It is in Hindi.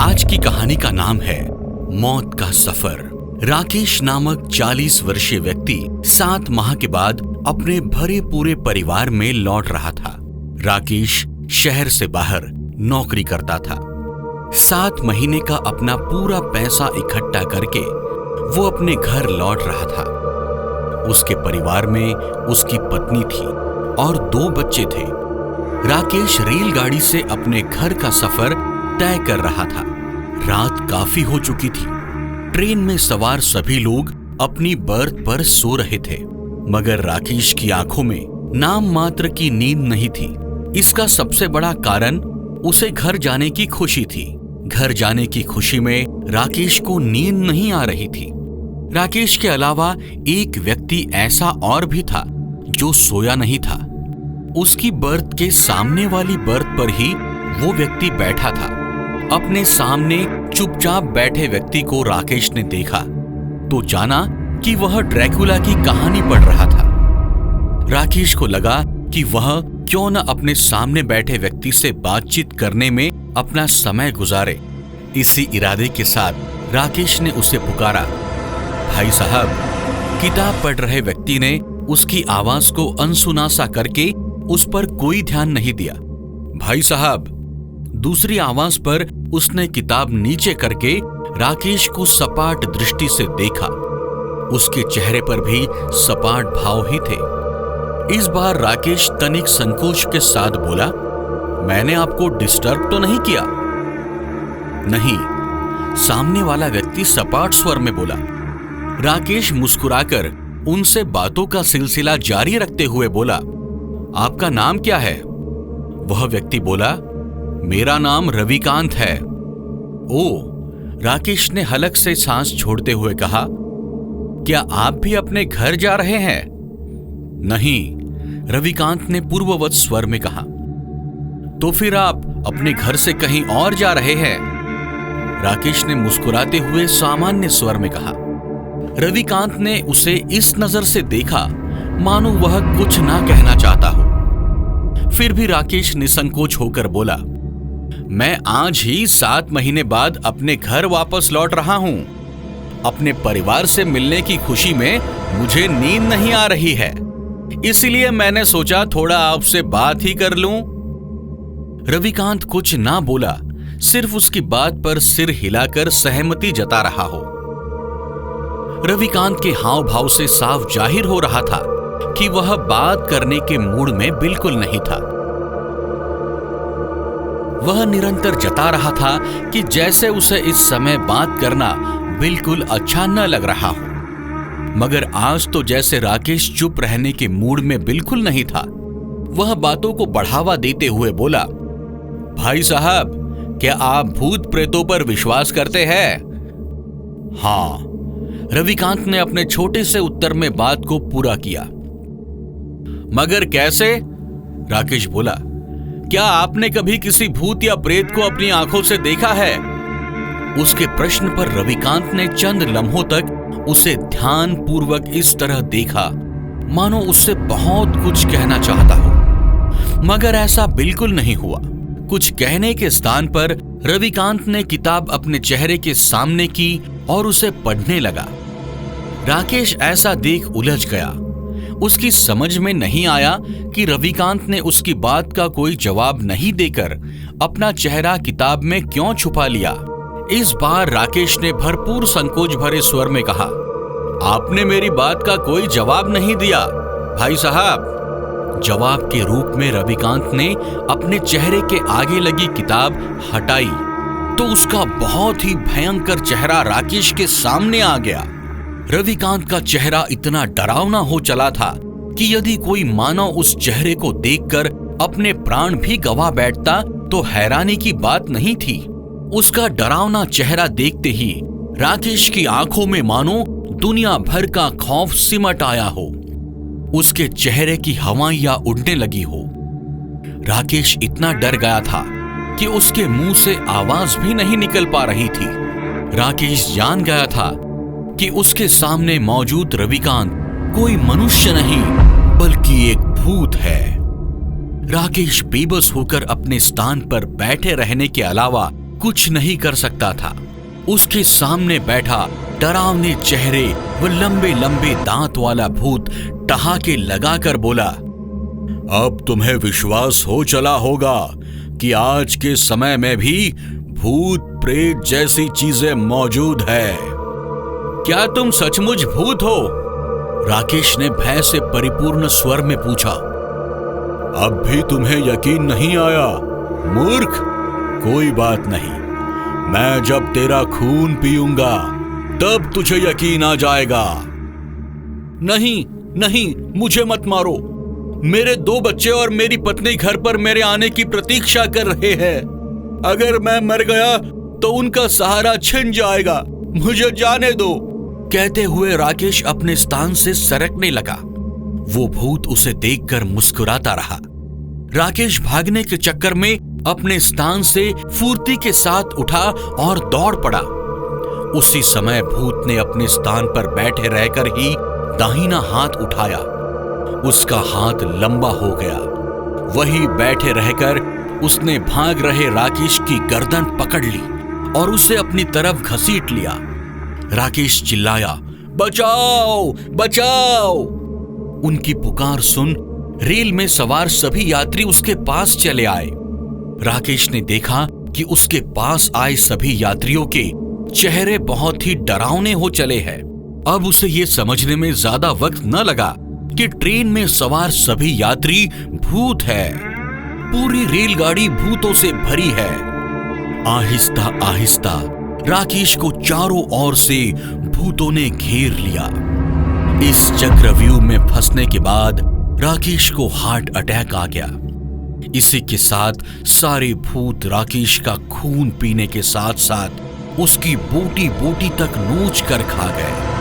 आज की कहानी का नाम है मौत का सफर। राकेश नामक 40 वर्षीय व्यक्ति 7 माह के बाद अपने भरे पूरे परिवार में लौट रहा था। राकेश शहर से बाहर नौकरी करता था। 7 महीने का अपना पूरा पैसा इकट्ठा करके वो अपने घर लौट रहा था। उसके परिवार में उसकी पत्नी थी और 2 बच्चे थे। राकेश रेलगाड़ी से अपने घर का सफर तय कर रहा था। रात काफी हो चुकी थी। ट्रेन में सवार सभी लोग अपनी बर्थ पर सो रहे थे, मगर राकेश की आंखों में नाम मात्र की नींद नहीं थी। इसका सबसे बड़ा कारण उसे घर जाने की खुशी थी। घर जाने की खुशी में राकेश को नींद नहीं आ रही थी। राकेश के अलावा एक व्यक्ति ऐसा और भी था जो सोया नहीं था। उसकी बर्थ के सामने वाली बर्थ पर ही वो व्यक्ति बैठा था। अपने सामने चुपचाप बैठे व्यक्ति को राकेश ने देखा तो जाना कि वह ड्रैकुला की कहानी पढ़ रहा था। राकेश को लगा कि वह क्यों न अपने सामने बैठे व्यक्ति से बातचीत करने में अपना समय गुजारे। इसी इरादे के साथ राकेश ने उसे पुकारा। भाई साहब। किताब पढ़ रहे व्यक्ति ने उसकी आवाज को अनसुना सा करके उस पर कोई ध्यान नहीं दिया। भाई साहब। दूसरी आवाज पर उसने किताब नीचे करके राकेश को सपाट दृष्टि से देखा। उसके चेहरे पर भी सपाट भाव ही थे। इस बार राकेश तनिक संकोच के साथ बोला, मैंने आपको डिस्टर्ब तो नहीं किया? नहीं, सामने वाला व्यक्ति सपाट स्वर में बोला। राकेश मुस्कुराकर उनसे बातों का सिलसिला जारी रखते हुए बोला, आपका नाम क्या है? वह व्यक्ति बोला, मेरा नाम रविकांत है। ओ, राकेश ने हलक से सांस छोड़ते हुए कहा, क्या आप भी अपने घर जा रहे हैं? नहीं, रविकांत ने पूर्ववत स्वर में कहा। तो फिर आप अपने घर से कहीं और जा रहे हैं? राकेश ने मुस्कुराते हुए सामान्य स्वर में कहा। रविकांत ने उसे इस नजर से देखा मानो वह कुछ ना कहना चाहता हो। फिर भी राकेश निसंकोच होकर बोला, मैं आज ही 7 महीने बाद अपने घर वापस लौट रहा हूं। अपने परिवार से मिलने की खुशी में मुझे नींद नहीं आ रही है, इसलिए मैंने सोचा थोड़ा आपसे बात ही कर लूं। रविकांत कुछ ना बोला, सिर्फ उसकी बात पर सिर हिलाकर सहमति जता रहा हो। रविकांत के हाव भाव से साफ जाहिर हो रहा था कि वह बात करने के मूड में बिल्कुल नहीं था। वह निरंतर जता रहा था कि जैसे उसे इस समय बात करना बिल्कुल अच्छा न लग रहा हो। मगर आज तो जैसे राकेश चुप रहने के मूड में बिल्कुल नहीं था। वह बातों को बढ़ावा देते हुए बोला, भाई साहब, क्या आप भूत प्रेतों पर विश्वास करते हैं? हाँ, रविकांत ने अपने छोटे से उत्तर में बात को पूरा किया। मगर कैसे? राकेश बोला, क्या आपने कभी किसी भूत या प्रेत को अपनी आंखों से देखा है? उसके प्रश्न पर रविकांत ने चंद लम्हों तक उसे ध्यान पूर्वक इस तरह देखा मानो उससे बहुत कुछ कहना चाहता हो, मगर ऐसा बिल्कुल नहीं हुआ। कुछ कहने के स्थान पर रविकांत ने किताब अपने चेहरे के सामने की और उसे पढ़ने लगा। राकेश ऐसा देख उलझ गया। उसकी समझ में नहीं आया कि रविकांत ने उसकी बात का कोई जवाब नहीं देकर अपना चेहरा किताब में क्यों छुपा लिया। इस बार राकेश ने भरपूर संकोच भरे स्वर में कहा, आपने मेरी बात का कोई जवाब नहीं दिया भाई साहब। जवाब के रूप में रविकांत ने अपने चेहरे के आगे लगी किताब हटाई तो उसका बहुत ही भयंकर चेहरा राकेश के सामने आ गया। रविकांत का चेहरा इतना डरावना हो चला था कि यदि कोई मानव उस चेहरे को देखकर अपने प्राण भी गंवा बैठता तो हैरानी की बात नहीं थी। उसका डरावना चेहरा देखते ही राकेश की आंखों में मानो दुनिया भर का खौफ सिमट आया हो। उसके चेहरे की हवाइयां उड़ने लगी हो। राकेश इतना डर गया था कि उसके मुंह से आवाज भी नहीं निकल पा रही थी। राकेश जान गया था कि उसके सामने मौजूद रविकांत कोई मनुष्य नहीं बल्कि एक भूत है। राकेश बेबस होकर अपने स्थान पर बैठे रहने के अलावा कुछ नहीं कर सकता था। उसके सामने बैठा डरावने चेहरे व लंबे लंबे दांत वाला भूत ठहाके लगाकर बोला, अब तुम्हें विश्वास हो चला होगा कि आज के समय में भी भूत प्रेत जैसी चीजें मौजूद है। क्या तुम सचमुच भूत हो? राकेश ने भय से परिपूर्ण स्वर में पूछा। अब भी तुम्हें यकीन नहीं आया, मूर्ख? कोई बात नहीं, मैं जब तेरा खून पीऊंगा तब तुझे यकीन आ जाएगा। नहीं नहीं, मुझे मत मारो। मेरे 2 बच्चे और मेरी पत्नी घर पर मेरे आने की प्रतीक्षा कर रहे हैं। अगर मैं मर गया तो उनका सहारा छिन जाएगा, मुझे जाने दो। कहते हुए राकेश अपने स्थान से सरकने लगा। वो भूत उसे देखकर मुस्कुराता रहा। राकेश भागने के चक्कर में अपने स्थान से फुर्ती के साथ उठा और दौड़ पड़ा। उसी समय भूत ने अपने स्थान पर बैठे रहकर ही दाहिना हाथ उठाया। उसका हाथ लंबा हो गया। वहीं बैठे रहकर उसने भाग रहे राकेश की गर्दन पकड़ ली और उसे अपनी तरफ घसीट लिया। राकेश चिल्लाया, बचाओ बचाओ। उनकी पुकार सुन रेल में सवार सभी यात्री उसके पास चले आए। राकेश ने देखा कि उसके पास आए सभी यात्रियों के चेहरे बहुत ही डरावने हो चले हैं। अब उसे यह समझने में ज्यादा वक्त न लगा कि ट्रेन में सवार सभी यात्री भूत है। पूरी रेलगाड़ी भूतों से भरी है। आहिस्ता आहिस्ता राकेश को चारों ओर से भूतों ने घेर लिया। इस चक्रव्यूह में फंसने के बाद राकेश को हार्ट अटैक आ गया। इसी के साथ सारे भूत राकेश का खून पीने के साथ साथ उसकी बोटी बोटी तक नोच कर खा गए।